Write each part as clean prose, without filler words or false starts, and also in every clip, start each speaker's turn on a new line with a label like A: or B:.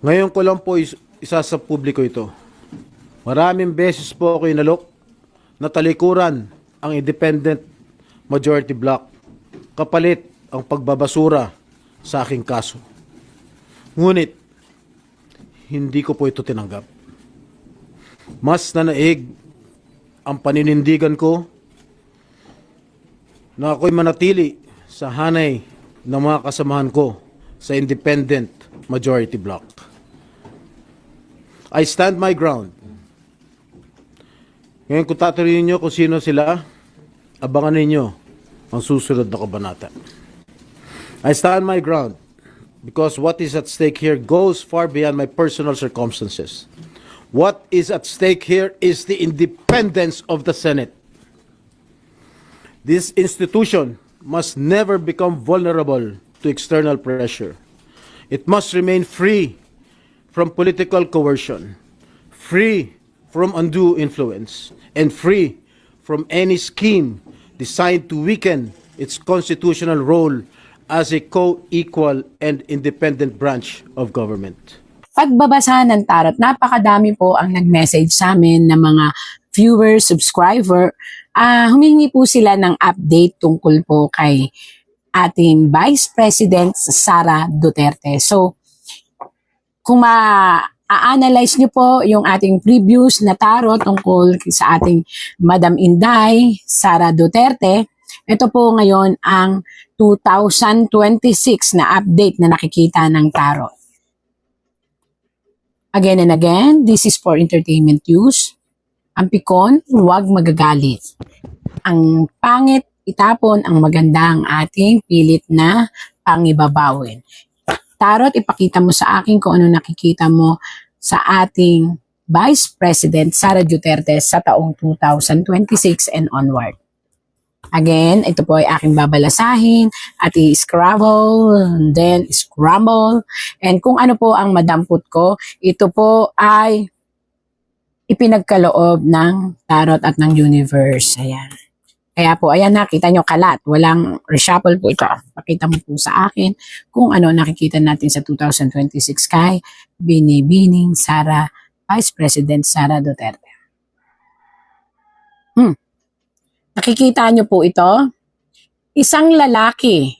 A: Ngayon ko lang po isa sa publiko ito. Maraming beses po ako inalok na talikuran ang independent majority block kapalit ang pagbabasura sa aking kaso. Ngunit, hindi ko po ito tinanggap. Mas nanaig ang paninindigan ko na ako'y manatili sa hanay ng mga kasamahan ko sa independent majority block. I stand my ground. Ngayon kung tatanungin nyo kung sino sila, abangan ninyo ang susunod na kabanata. I stand my ground because what is at stake here goes far beyond my personal circumstances. What is at stake here is the independence of the Senate. This institution must never become vulnerable to external pressure. It must remain free from political coercion, free from undue influence, and free from any scheme designed to weaken its constitutional role as a co-equal and independent branch of government.
B: Pagbabasa ng tarot, napakadami po ang nag-message sa amin ng mga viewer, subscriber. Humihingi po sila ng update tungkol po kay ating Vice President Sara Duterte. So, kung ma-analyze nyo po yung ating previous na tarot tungkol sa ating Madam Inday, Sara Duterte, ito po ngayon ang 2026 na update na nakikita ng tarot. Again and again, this is for entertainment use. Ang pikon, huwag magagalit. Ang pangit, itapon. Ang maganda ang ating pilit na pangibabawin. Tarot, ipakita mo sa akin kung ano nakikita mo sa ating Vice President Sara Duterte sa taong 2026 and onward. Again, ito po ay aking babalasahin at i-scrabble, then scramble. And kung ano po ang madampot ko, ito po ay ipinagkaloob ng tarot at ng universe. Ayan. Kaya po, ayan na, kita nyo kalat. Walang reshuffle po ito. Pakita mo po sa akin kung ano nakikita natin sa 2026 kay Binibining Sara, Vice President Sara Duterte. Nakikita nyo po ito? Isang lalaki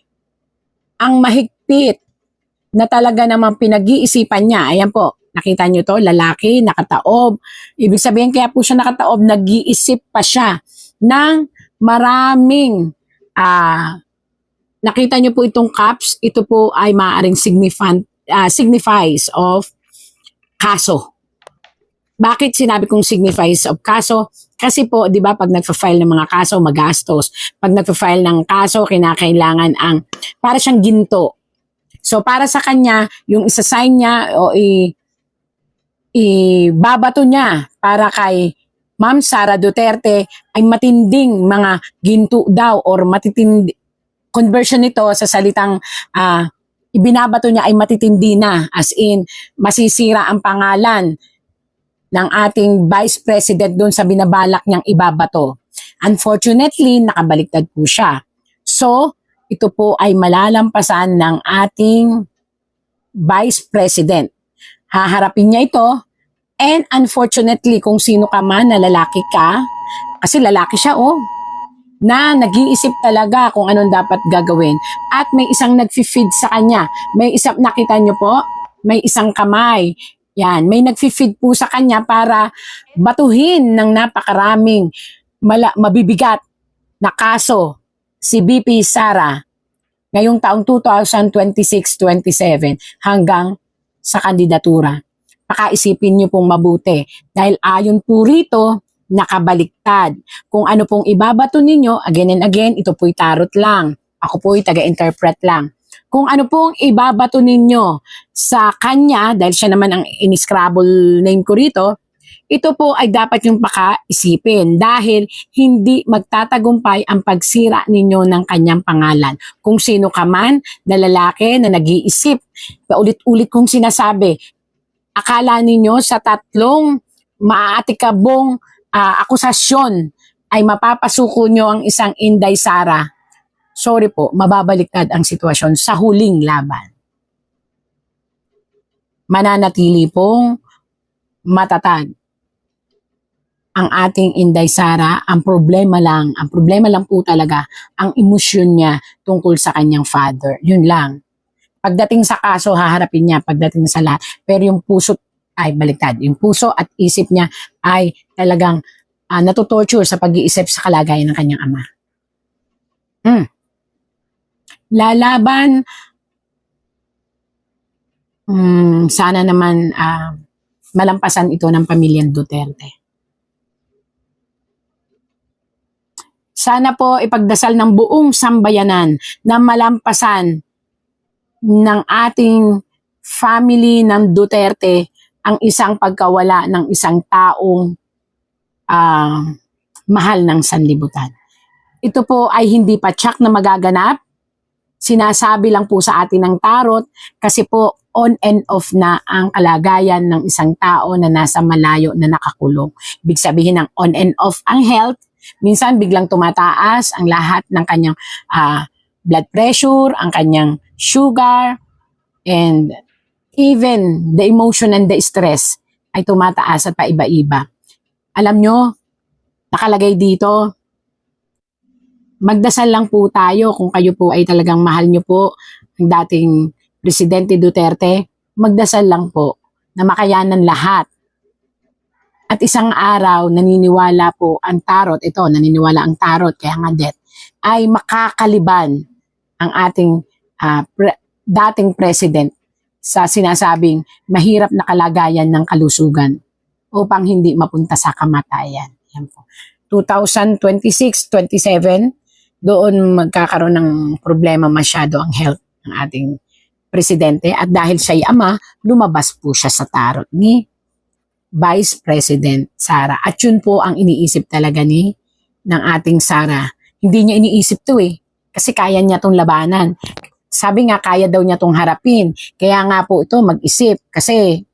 B: ang mahigpit na talaga namang pinag-iisipan niya. Ayan po, nakita nyo to, lalaki, nakataob. Ibig sabihin kaya po siya nakataob, nag-iisip pa siya ng maraming, nakita nyo po itong cups, ito po ay maaaring signifies of kaso. Bakit sinabi kong signifies of kaso? Kasi po, di ba, pag nagpa-file ng mga kaso, magastos. Pag nagpa-file ng kaso, kinakailangan ang, para siyang ginto. So, para sa kanya, yung isa-sign niya o ibabato niya para kay Ma'am Sara Duterte ay matinding mga ginto daw or matitindi. Conversion nito sa salitang ibinabato niya ay matitindi na. As in, masisira ang pangalan ng ating Vice President doon sa binabalak niyang ibabato. Unfortunately, nakabaliktad po siya. So, ito po ay malalampasan ng ating Vice President. Haharapin niya ito, and unfortunately, kung sino ka man na lalaki ka, kasi lalaki siya na nag-iisip talaga kung anong dapat gagawin. At may isang nag-feed sa kanya. May isang, nakita niyo po, may isang kamay. Yan, may nag-feed po sa kanya para batuhin ng napakaraming mabibigat na kaso si VP Sara ngayong taong 2026-27 hanggang sa kandidatura. Pakaisipin niyo pong mabuti dahil ayon po rito, nakabaliktad. Kung ano pong ibabato ninyo, again and again, ito po'y tarot lang. Ako po'y taga-interpret lang. Kung ano pong ibabato ninyo sa kanya, dahil siya naman ang in-scrabble name ko rito, ito po ay dapat yung pakaisipin dahil hindi magtatagumpay ang pagsira ninyo ng kanyang pangalan. Kung sino ka man na lalaki na nag-iisip, paulit-ulit kong sinasabi, akala ninyo sa tatlong maaatikabong akusasyon ay mapapasuko nyo ang isang Inday Sara. Sorry po, mababaliktad ang sitwasyon sa huling laban. mananatili pong matatag ang ating Inday Sara. Ang problema lang po talaga ang emosyon niya tungkol sa kanyang father. Yun lang. Pagdating sa kaso, haharapin niya pagdating sa lahat. Pero yung puso ay baliktad. Yung puso at isip niya ay talagang natutorture sa pag-iisip sa kalagayan ng kanyang ama. Lalaban, sana naman malampasan ito ng pamilyang Duterte. Sana po ipagdasal ng buong sambayanan na malampasan ng ating family ng Duterte ang isang pagkawala ng isang taong mahal ng sanlibutan. Ito po ay hindi pa tsak na magaganap. Sinasabi lang po sa atin ng tarot kasi po on and off na ang kalagayan ng isang tao na nasa malayo na nakakulong. Ibig sabihin ng on and off ang health. Minsan biglang tumataas ang lahat ng kanyang blood pressure, ang kanyang sugar, and even the emotion and the stress ay tumataas at paiba-iba. Alam nyo, nakalagay dito, magdasal lang po tayo kung kayo po ay talagang mahal nyo po ang dating Presidente Duterte, magdasal lang po na makayanan lahat. At isang araw, naniniwala po ang tarot, naniniwala ang tarot, kaya nga death, ay makakaliban ang ating dating president sa sinasabing mahirap na kalagayan ng kalusugan upang hindi mapunta sa kamatayan. Yan po. 2026-27, doon magkakaroon ng problema masyado ang health ng ating presidente at dahil siya'y ama, lumabas po siya sa tarot ni Vice President Sara. At yun po ang iniisip talaga ng ating Sara. Hindi niya iniisip to kasi kaya niya tong labanan. Sabi nga, kaya daw niya tong harapin. Kaya nga po ito, mag-isip kasi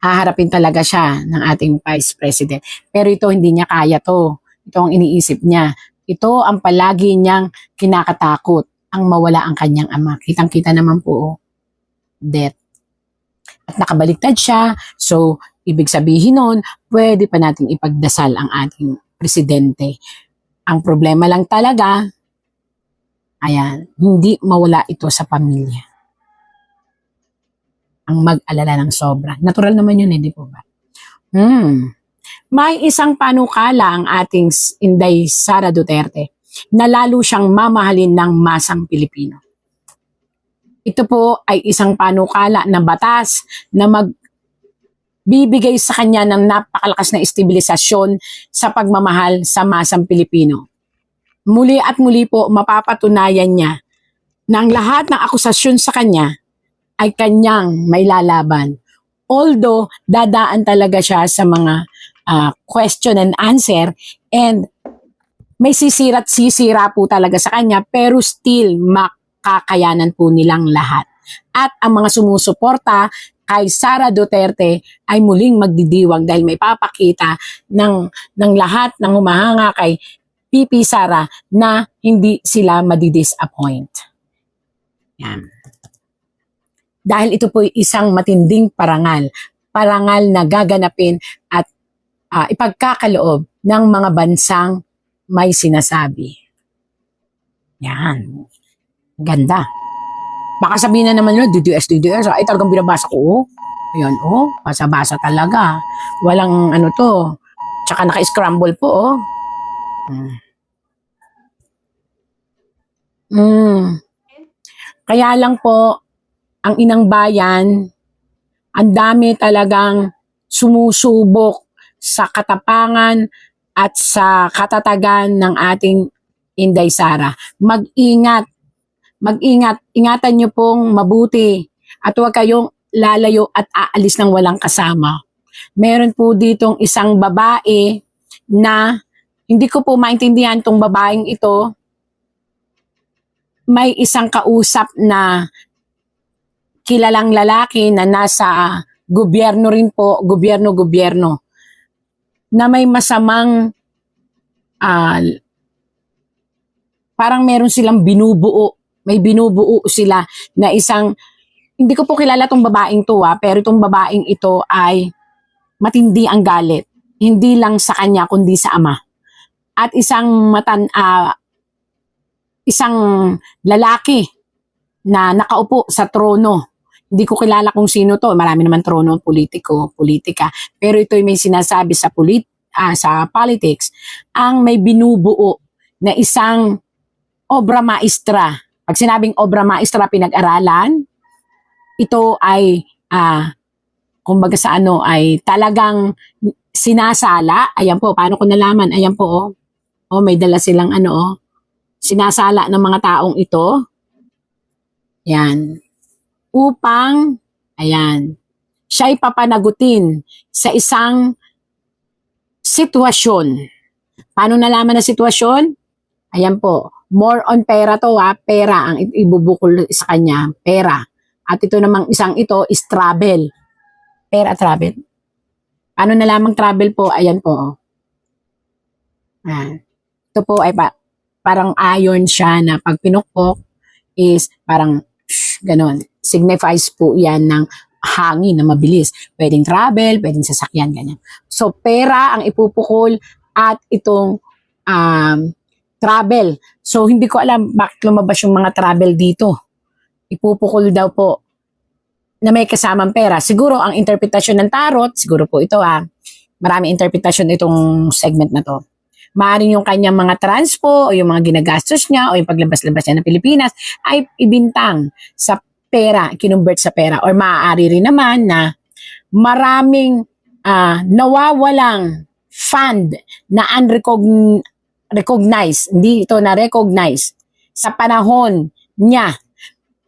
B: haharapin talaga siya ng ating Vice President. Pero ito, hindi niya kaya to. Ito ang iniisip niya. Ito ang palagi niyang kinakatakot, ang mawala ang kanyang ama. Kitang-kita naman po, death. At nakabaliktad siya. So, ibig sabihin nun, pwede pa nating ipagdasal ang ating presidente. Ang problema lang talaga, hindi mawala ito sa pamilya. Ang mag-alala ng sobra. Natural naman yun, di po ba? May isang panukala ang ating Inday Sara Duterte na lalo siyang mamahalin ng masang Pilipino. Ito po ay isang panukala na batas na magbibigay sa kanya ng napakalakas na estabilisasyon sa pagmamahal sa masang Pilipino. Muli at muli po mapapatunayan niya na ang lahat ng akusasyon sa kanya ay kanyang may lalaban. Although dadaan talaga siya sa mga question and answer and may sisira't sisira po talaga sa kanya pero still makakayanan po nilang lahat. At ang mga sumusuporta kay Sara Duterte ay muling magdidiwang dahil may papakita ng lahat ng humahanga kay PP Sara na hindi sila madidisappoint. Yan. Dahil ito po isang matinding parangal na gaganapin at ipagkakaloob ng mga bansang may sinasabi. Yan. Ganda. Baka sabihin na naman nyo, DDS. Ay, talagang binabasa ko. Ayan, basa-basa talaga. Walang to. Tsaka naka-scramble po, Kaya lang po, ang inang bayan, ang dami talagang sumusubok sa katapangan at sa katatagan ng ating Inday Sara. Mag-ingat. Ingatan nyo pong mabuti at huwag kayong lalayo at aalis ng walang kasama. Meron po ditong isang babae na hindi ko po maintindihan tong babaeng ito. May isang kausap na kilalang lalaki na nasa gobyerno rin po, gobyerno, na may masamang parang meron silang binubuo. May binubuo sila na isang hindi ko po kilala tong babaeng to pero itong babaeng ito ay matindi ang galit. Hindi lang sa kanya kundi sa ama. At isang lalaki na nakaupo sa trono. Hindi ko kilala kung sino to. Marami naman trono, politiko, politika. Pero ito'y may sinasabi sa sa politics, ang may binubuo na isang obra maestra. Pag sinabing obra maestra, pinag-aralan, ito ay, kumbaga sa ay talagang sinasala. Ayan po, paano ko nalaman? Ayan po, may dala silang sinasala ng mga taong ito. Yan. Upang, siya'y papanagutin sa isang sitwasyon. Paano nalaman na sitwasyon? Ayan po, more on pera to pera ang ibubukol sa kanya, pera. At ito namang isang ito is travel. Pera, travel. Paano nalaman travel po? Ayan po. Ito po ay parang iron siya na pag pinukpok is parang ganon. Signifies po yan ng hangin na mabilis. Pwedeng travel, pwedeng sasakyan, ganyan. So, pera ang ipupukol at itong travel. So, hindi ko alam bakit lumabas yung mga travel dito. Ipupukol daw po na may kasamang pera. Siguro, ang interpretasyon ng tarot, siguro po ito maraming interpretasyon itong segment na to. Maaaring yung kanyang mga transpo o yung mga ginagastos niya o yung paglabas-labas niya ng Pilipinas ay ibintang sa pera, kinumbert sa pera. Or maaari rin naman na maraming nawawalang fund na unrecognized, hindi ito na-recognize sa panahon niya.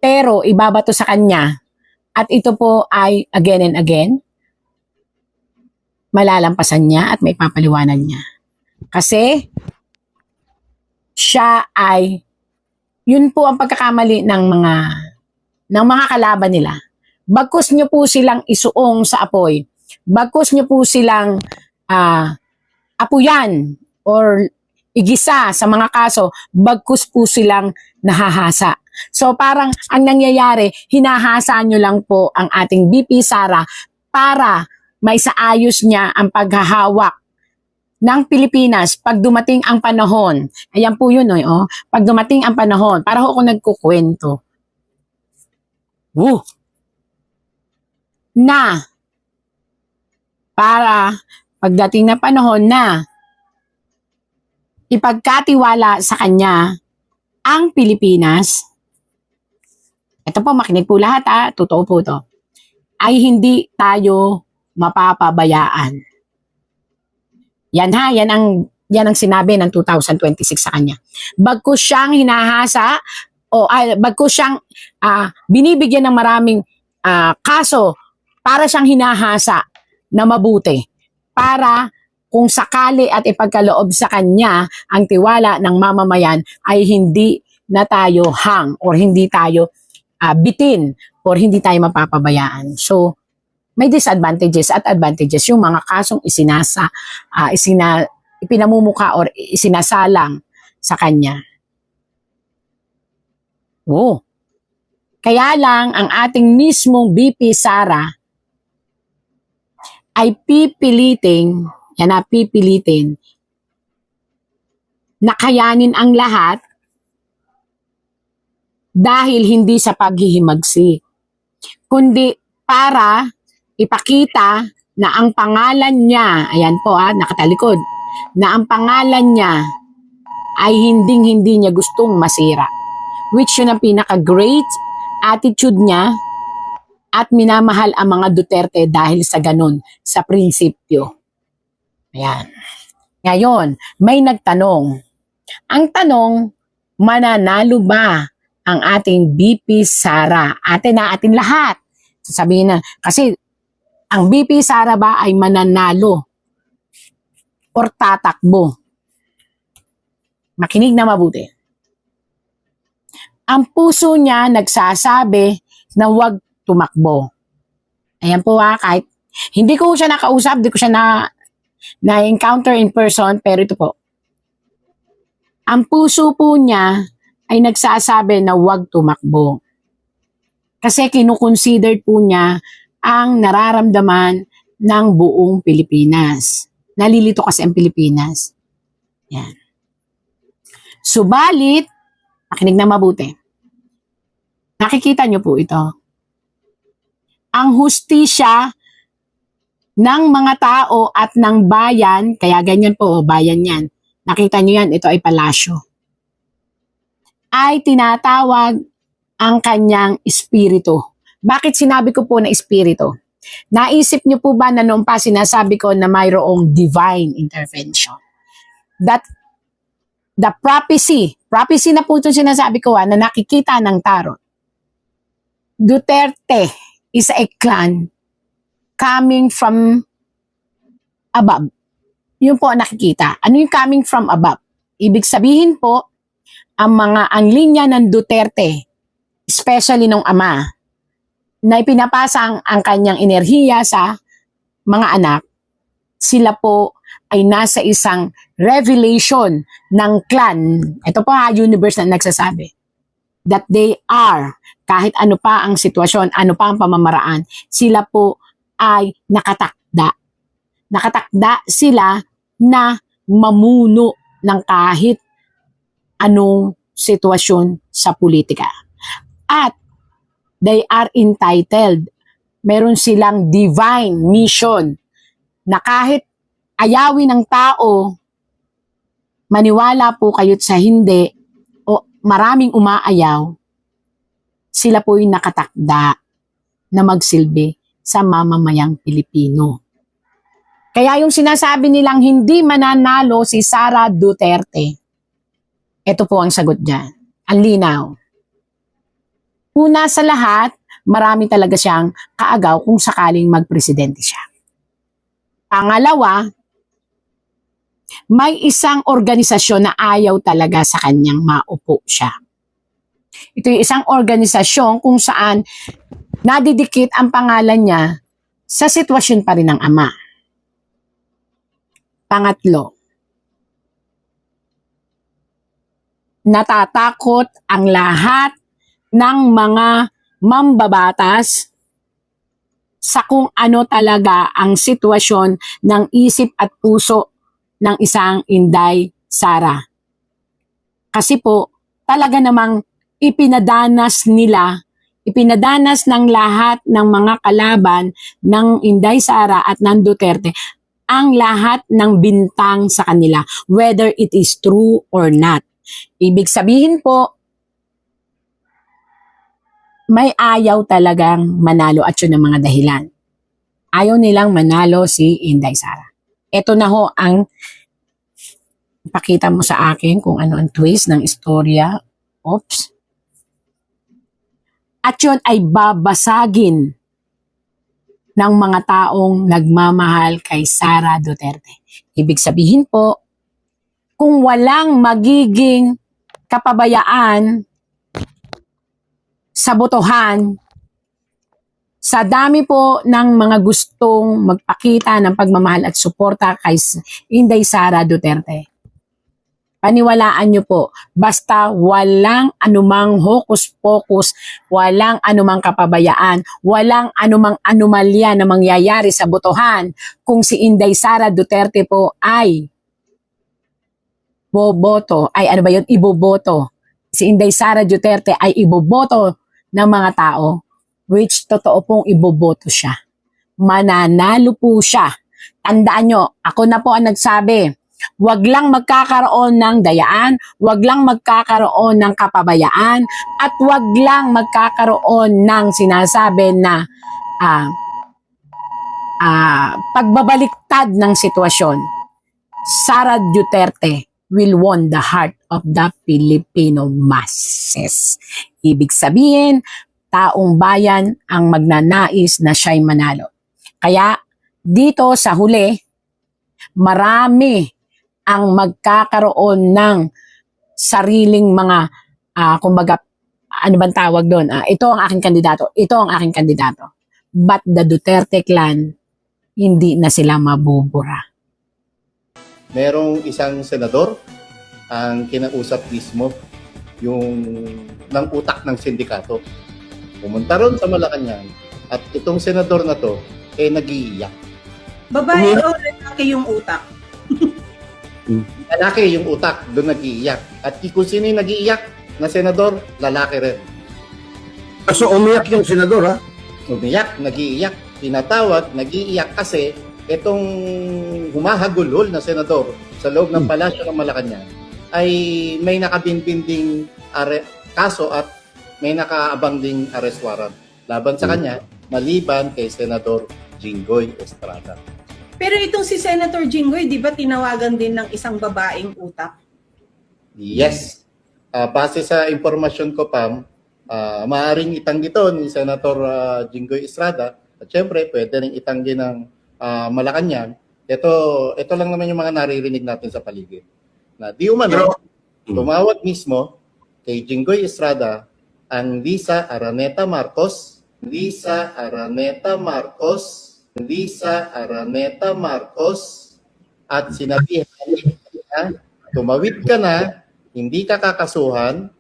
B: Pero ibabato sa kanya at ito po ay again and again, malalampasan niya at may papaliwanan niya. Kasi siya ay, yun po ang pagkakamali ng mga kalaban nila. Bagkus nyo po silang isuong sa apoy. Bagkus nyo po silang apuyan or igisa sa mga kaso, bagkus po silang nahahasa. So parang ang nangyayari, hinahasa nyo lang po ang ating BP Sara para maisaayos niya ang paghahawak ng Pilipinas pag dumating ang panahon. Ayan po yun, pag dumating ang panahon, para ako nagkukwento. Na para pagdating na panahon na ipagkatiwala sa kanya ang Pilipinas, ito po, makinig po lahat totoo po to, ay hindi tayo mapapabayaan. Yan ang sinabi ng 2026 sa kanya. Bagkus siyang hinahasa bagkus siyang binibigyan ng maraming kaso para siyang hinahasa na mabuti. Para kung sakali at ipagkaloob sa kanya ang tiwala ng mamamayan ay hindi na tayo or hindi tayo bitin or hindi tayo mapapabayaan. So, may disadvantages at advantages yung mga kasong ipinamumuka or isinasalang sa kanya. Kaya lang ang ating mismong BP Sara ay pipiliting na kayanin ang lahat dahil hindi sa paghihimagsik, kundi para ipakita na ang pangalan niya, ayan po nakatalikod, na ang pangalan niya ay hindi niya gustong masira. Which yun ang pinaka-great attitude niya at minamahal ang mga Duterte dahil sa ganun, sa prinsipyo. Ayan. Ngayon, may nagtanong. Ang tanong, mananalo ba ang ating BP Sara? Atin lahat. Sasabihin na, kasi ang BP Sara ba ay mananalo or tatakbo? Makinig na mabuti. Ang puso niya nagsasabi na huwag tumakbo. Ayan po kahit hindi ko siya nakausap, hindi ko siya na-encounter in person, pero ito po. Ang puso po niya ay nagsasabi na huwag tumakbo. Kasi kinukonsider po niya ang nararamdaman ng buong Pilipinas. Nalilito kasi ang Pilipinas. Yan. Subalit, makinig na mabuti. Nakikita niyo po ito. Ang hustisya ng mga tao at ng bayan, kaya ganyan po, bayan yan. Nakita niyo yan, ito ay palasyo. Ay tinatawag ang kanyang espiritu. Bakit sinabi ko po na espiritu? Naisip niyo po ba na noong pa sinasabi ko na mayroong divine intervention? That the prophecy na po ito sinasabi ko na nakikita ng tarot. Duterte is a clan coming from above. Yun po ang nakikita. Ano yung coming from above? Ibig sabihin po, ang linya ng Duterte, especially nung ama, na ipinapasa ang kanyang enerhiya sa mga anak, sila po ay nasa isang revelation ng clan. Ito po universe na nagsasabi. That they are, kahit ano pa ang sitwasyon, ano pa ang pamamaraan, sila po ay nakatakda. Nakatakda sila na mamuno ng kahit anong sitwasyon sa politika. At they are entitled. Meron silang divine mission na kahit ayawin ng tao, maniwala po kayo't sa hindi, o maraming umaayaw, sila po yung nakatakda na magsilbi sa mamamayang Pilipino. Kaya yung sinasabi nilang hindi mananalo si Sara Duterte, ito po ang sagot dyan. Ang linaw. Una sa lahat, marami talaga siyang kaagaw kung sakaling magpresidente siya. Pangalawa, may isang organisasyon na ayaw talaga sa kanyang maupo siya. Ito yung isang organisasyon kung saan nadidikit ang pangalan niya sa sitwasyon pa rin ng ama. Pangatlo, natatakot ang lahat ng mga mambabatas sa kung ano talaga ang sitwasyon ng isip at puso ng isang Inday Sara. Kasi po, talaga namang ipinadanas ng lahat ng mga kalaban ng Inday Sara at ng Duterte ang lahat ng bintang sa kanila, whether it is true or not. Ibig sabihin po, may ayaw talagang manalo at yun ang mga dahilan. Ayaw nilang manalo si Inday Sara. Ito na ho ang pakita mo sa akin kung ano ang twist ng istorya. Oops. At yun ay babasagin ng mga taong nagmamahal kay Sara Duterte. Ibig sabihin po, kung walang magiging kapabayaan sa botohan, sa dami po ng mga gustong magpakita ng pagmamahal at suporta kay Inday Sara Duterte, paniwalaan nyo po, basta walang anumang hokus-pokus, walang anumang kapabayaan, walang anumang anomalya na mangyayari sa botohan, kung si Inday Sara Duterte po ay iboboto. Si Inday Sara Duterte ay iboboto ng mga tao, which totoo pong iboboto siya. Mananalo po siya. Tandaan nyo, ako na po ang nagsabi, wag lang magkakaroon ng dayaan, wag lang magkakaroon ng kapabayaan, at wag lang magkakaroon ng sinasabi na pagbabaliktad ng sitwasyon. Sara Duterte will won the heart of the Filipino masses. Ibig sabihin, taong bayan ang magnanais na siya'y manalo. Kaya dito sa huli, marami ang magkakaroon ng sariling mga, kumbaga, ano bang tawag doon? Ito ang aking kandidato, ito ang aking kandidato. But the Duterte clan, hindi na sila mabubura.
C: Merong isang senador ang kinausap mismo yung ng utak ng sindikato. Pumunta ron sa Malacanang at itong senador na to, nag-iiyak.
D: Babae o lalaki yung utak?
C: Lalaki yung utak, doon nag-iiyak. At kung sino yung nag-iiyak na senador, lalaki rin.
E: So umiyak yung senador, ha?
C: Umiyak, nag-iiyak, tinatawag, nag-iiyak kasi itong humahagulhol na senador sa loob ng palasyo ng Malacanang ay may nakabinbinding kaso at may nakaabang ding arrest warrant laban sa kanya maliban kay Senador Jinggoy Estrada.
D: Pero itong si Senator Jinggoy, di ba tinawagan din ng isang babaeng utak?
C: Yes. Base sa impormasyon ko, Pam, maaaring itanggi to ni Senator Jinggoy Estrada at syempre pwede rin itanggi ng Malacanang. Ito lang naman yung mga naririnig natin sa paligid. Na di umano, tumawag mismo kay Jinggoy Estrada ang Lisa Araneta Marcos, at sinabihan niya, tumawid ka na, hindi ka kakasuhan,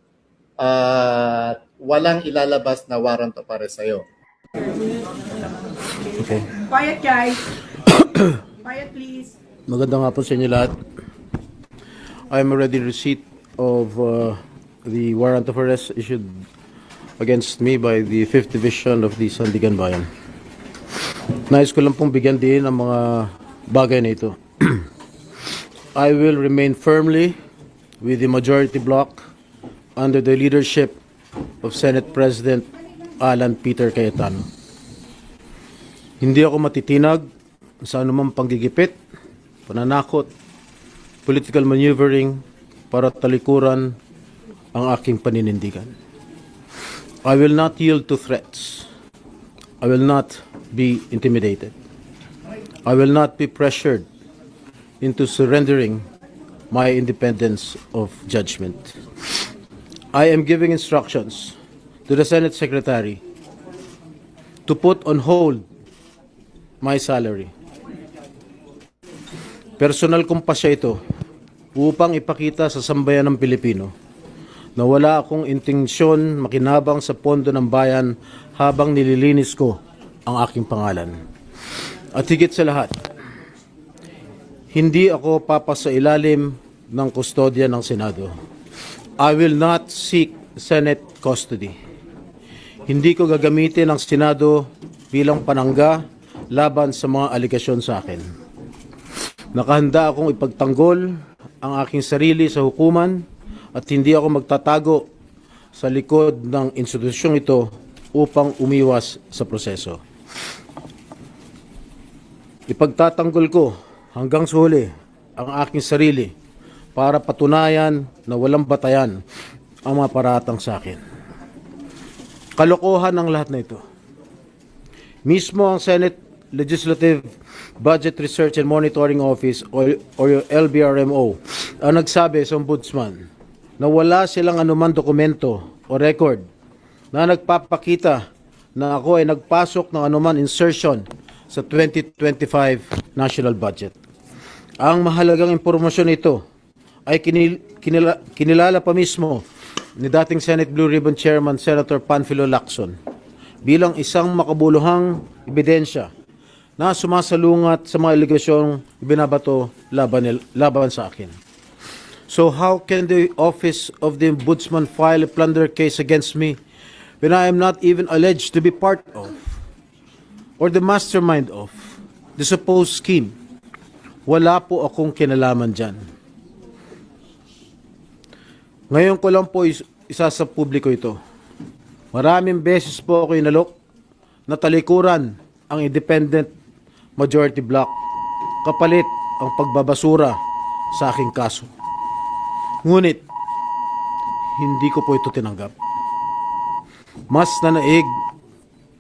C: at walang ilalabas na warrant of arrest sa'yo.
A: Okay.
D: Quiet, guys. Quiet, please.
A: Magandang hapon sa inyo lahat. I am already receipt of the warrant of arrest issued against me by the 5th Division of the Sandigan Bayan. Nais ko lang pong bigyan din ang mga bagay na ito. I will remain firmly with the majority bloc under the leadership of Senate President Alan Peter Cayetano. Hindi ako matitinag sa anumang panggigipit, pananakot, political maneuvering para talikuran ang aking paninindigan. I will not yield to threats. I will not be intimidated. I will not be pressured into surrendering my independence of judgment. I am giving instructions to the Senate Secretary to put on hold my salary. Personal kong pasya ito upang ipakita sa sambayan ng Pilipino na wala akong intensyon makinabang sa pondo ng bayan habang nililinis ko ang aking pangalan. At higit sa lahat, hindi ako papasailalim ng kustodya ng Senado. I will not seek Senate custody. Hindi ko gagamitin ang Senado bilang panangga laban sa mga aligasyon sa akin. Nakahanda akong ipagtanggol ang aking sarili sa hukuman at hindi ako magtatago sa likod ng institusyong ito upang umiwas sa proseso. Ipagtatanggol ko hanggang sa huli ang aking sarili para patunayan na walang batayan ang mga paratang sa akin. Kalokohan ang lahat na ito. Mismo ang Senate Legislative Budget Research and Monitoring Office o LBRMO ang nagsabi sa Ombudsman na wala silang anuman dokumento o record na nagpapakita na ako ay nagpasok ng anuman insertion sa 2025 national budget. Ang mahalagang impormasyon ito ay kinilala pa mismo ni dating Senate Blue Ribbon Chairman Senator Panfilo Lacson bilang isang makabuluhang ebidensya na sumasalungat sa mga aligasyong binabato laban sa akin. So how can the office of the Ombudsman file a plunder case against me when I am not even alleged to be part of or the mastermind of the supposed scheme? Wala po akong kinalaman dyan. Ngayon ko lang po isa sa publiko ito. Maraming beses po ako inalok na talikuran ang independent majority bloc kapalit ang pagbabasura sa aking kaso. Ngunit, hindi ko po ito tinanggap. Mas nanaig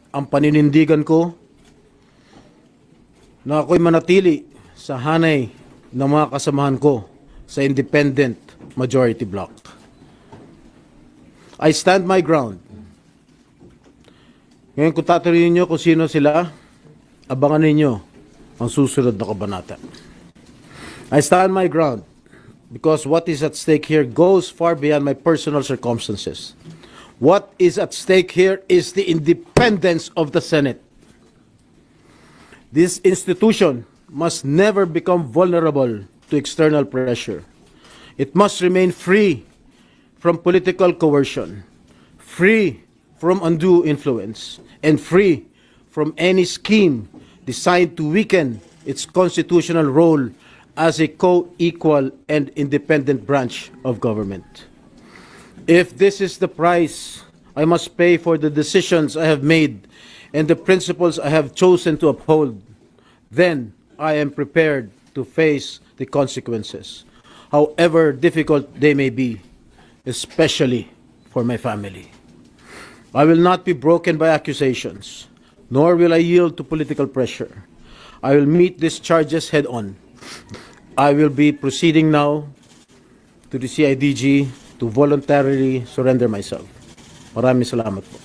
A: ang paninindigan ko na ako'y manatili sa hanay ng mga kasamahan ko sa independent majority bloc. I stand my ground. Ngayon kung tatanungin niyo kung sino sila, abangan ninyo ang susunod na kabanata. I stand my ground because what is at stake here goes far beyond my personal circumstances. What is at stake here is the independence of the Senate. This institution must never become vulnerable to external pressure. It must remain free from political coercion, free from undue influence, and free from any scheme designed to weaken its constitutional role as a co-equal and independent branch of government. If this is the price I must pay for the decisions I have made and the principles I have chosen to uphold, then I am prepared to face the consequences, however difficult they may be, especially for my family. I will not be broken by accusations, nor will I yield to political pressure. I will meet these charges head on. I will be proceeding now to the CIDG to voluntarily surrender myself. Maraming salamat po.